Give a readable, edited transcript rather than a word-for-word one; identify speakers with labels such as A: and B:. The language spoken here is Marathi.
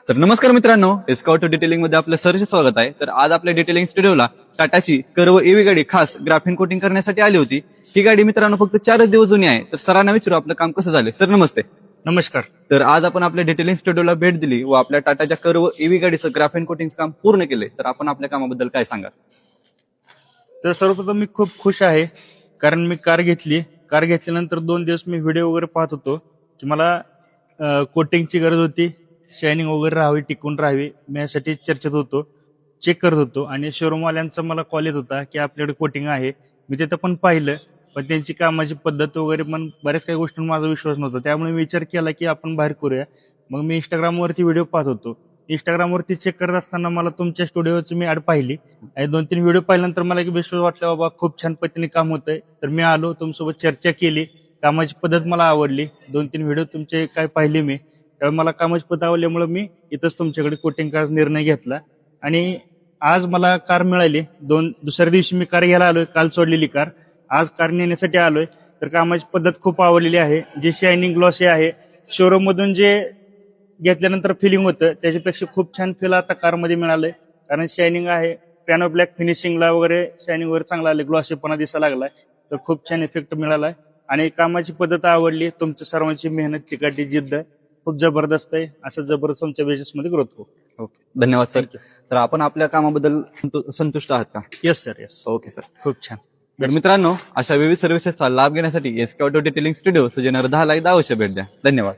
A: तर नमस्कार मित्रांनो, एस्कॉट डिटेलिंग मध्ये आपलं सहर्ष स्वागत आहे. तर आज आपल्या डिटेलिंग स्टुडिओला टाटाची कर्व ईव्ही गाडी खास ग्राफिन कोटिंग करण्यासाठी आली होती. ही गाडी मित्रांनो फक्त 4 दिवस जुनी आहे. तर सरांना विचारू आपलं काम कसं झालं. सर नमस्ते.
B: नमस्कार.
A: तर आज आपण आपल्या डिटेलिंग स्टुडिओला भेट दिली व आपल्या टाटाच्या कर्व ईव्ही गाडीचं ग्राफिन कोटिंग काम पूर्ण केले. तर आपण आपल्या कामाबद्दल काय सांगाल?
B: तर सर्वप्रथम मी खूप खुश आहे, कारण मी कार घेतल्यानंतर 2 दिवस मी व्हिडिओ वगैरे पाहत होतो की मला कोटिंगची गरज होती, शायनिंग वगैरे राहावी, टिकून राहावी. मी यासाठी चर्चेत होतो, चेक करत होतो आणि शोरूमवाल्यांचा मला कॉल येत होता की आपल्याकडे कोटिंग आहे. मी तिथं पण पाहिलं, पण त्यांची कामाची पद्धत वगैरे पण बऱ्याच काही गोष्टींवर माझा विश्वास नव्हता. त्यामुळे मी विचार केला की आपण बाहेर करूया. मग मी इंस्टाग्रामवरती व्हिडिओ पाहत होतो. इंस्टाग्रामवरती चेक करत असताना मला तुमच्या स्टुडिओची मी ऍड पाहिली आणि 2-3 व्हिडिओ पाहिल्यानंतर मला एक विश्वास वाटला, बाबा खूप छान पद्धतीने काम होतंय. तर मी आलो, तुमच्यासोबत चर्चा केली, कामाची पद्धत मला आवडली. 2-3 व्हिडिओ तुमचे काय पाहिले मी, त्यामुळे मला कामाची पद्धत आवडल्यामुळे मी इथंच तुमच्याकडे कोटिंग करायचा निर्णय घेतला आणि आज मला कार मिळाली. दुसऱ्या दिवशी मी कार घ्यायला आलोय, काल सोडलेली कार आज कार नेण्यासाठी आलोय. तर कामाची पद्धत खूप आवडलेली आहे. जे शायनिंग ग्लॉसी आहे, शोरूम मधून जे घेतल्यानंतर फिलिंग होतं त्याच्यापेक्षा खूप छान फील आता कारमध्ये मिळालंय. कारण शायनिंग आहे, पियानो ब्लॅक फिनिशिंगला वगैरे शायनिंग वगैरे चांगला आले, ग्लॉसीपणा दिसायला लागलाय. तर खूप छान इफेक्ट मिळालाय आणि कामाची पद्धत आवडली. तुमच्या सर्वांची मेहनत, चिकाटी, जिद्द खूप जबरदस्त आहे. असं जबरदस्त तुमच्या बिझनेसमध्ये ग्रोथ हो.
A: ओके, धन्यवाद सर. तर आपण आपल्या कामाबद्दल संतुष्ट आहात का?
B: Yes sir, yes.
A: Okay sir,
B: खूप छान.
A: तर मित्रांनो, अशा विविध सर्व्हिसेसचा लाभ घेण्यासाठी एस्कॉट डिटेलिंग स्टुडिओ सुजय नगर 10 ला एकदा अवश्य भेट द्या. धन्यवाद.